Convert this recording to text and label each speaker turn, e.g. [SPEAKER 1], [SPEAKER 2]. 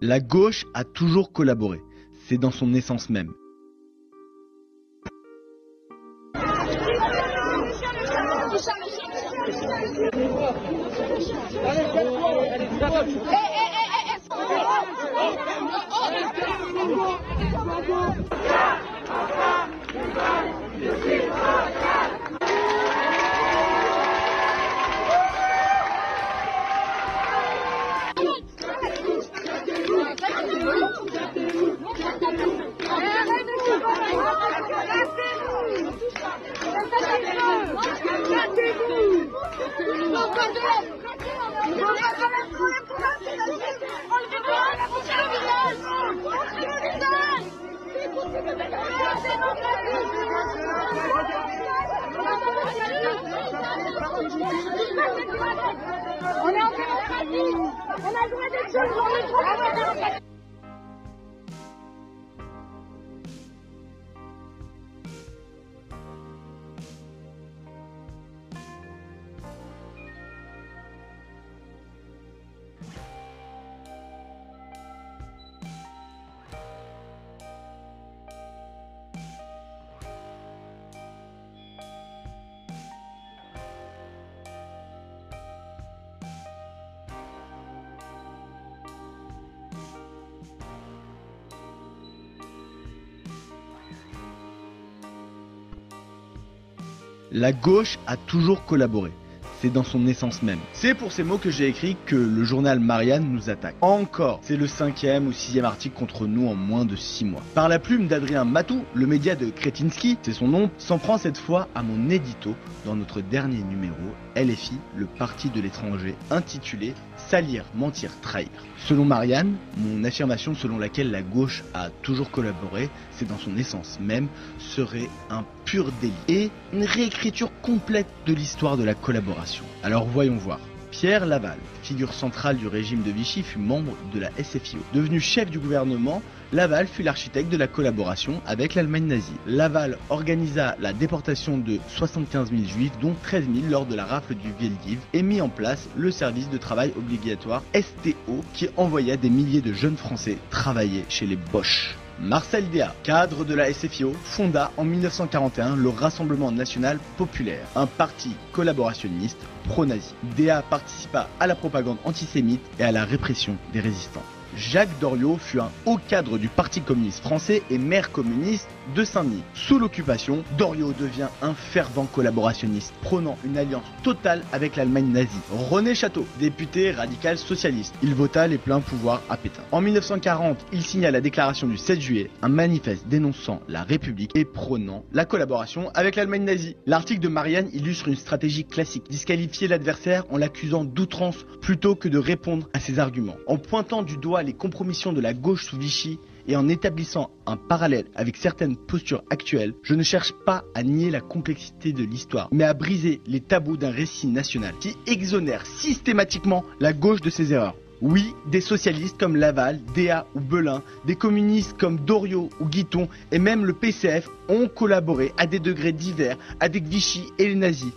[SPEAKER 1] La gauche a toujours collaboré, c'est dans son essence même.
[SPEAKER 2] On est en démocratie. On a le droit d'être jeunes, on a le droit d'être.
[SPEAKER 1] La gauche a toujours collaboré, c'est dans son essence même. C'est pour ces mots que j'ai écrit que le journal Marianne nous attaque. Encore, c'est le 5e ou 6e article contre nous en moins de 6 mois. Par la plume d'Adrien Matou, le média de Kretinsky, c'est son nom, s'en prend cette fois à mon édito dans notre dernier numéro, LFI, le parti de l'étranger, intitulé Salir, mentir, trahir. Selon Marianne, mon affirmation selon laquelle la gauche a toujours collaboré, c'est dans son essence même, serait un pur délit et une réécriture complète de l'histoire de la collaboration. Alors voyons voir. Pierre Laval, figure centrale du régime de Vichy, fut membre de la SFIO. Devenu chef du gouvernement, Laval fut l'architecte de la collaboration avec l'Allemagne nazie. Laval organisa la déportation de 75 000 juifs, dont 13 000 lors de la rafle du Veldiv, et mit en place le service de travail obligatoire STO qui envoya des milliers de jeunes Français travailler chez les Boches. Marcel Déat, cadre de la SFIO, fonda en 1941 le Rassemblement National Populaire, un parti collaborationniste pro-nazi. Déat participa à la propagande antisémite et à la répression des résistants. Jacques Doriot fut un haut cadre du Parti communiste français et maire communiste de Saint-Denis. Sous l'occupation, Doriot devient un fervent collaborationniste, prônant une alliance totale avec l'Allemagne nazie. René Château, député radical socialiste, il vota les pleins pouvoirs à Pétain. En 1940, il signa la déclaration du 7 juillet, un manifeste dénonçant la République et prônant la collaboration avec l'Allemagne nazie. L'article de Marianne illustre une stratégie classique, disqualifier l'adversaire en l'accusant d'outrance plutôt que de répondre à ses arguments. En pointant du doigt les compromissions de la gauche sous Vichy et en établissant un parallèle avec certaines postures actuelles, je ne cherche pas à nier la complexité de l'histoire, mais à briser les tabous d'un récit national qui exonère systématiquement la gauche de ses erreurs. Oui, des socialistes comme Laval, Déat ou Belin, des communistes comme Doriot ou Guiton et même le PCF ont collaboré à des degrés divers avec Vichy et les nazis.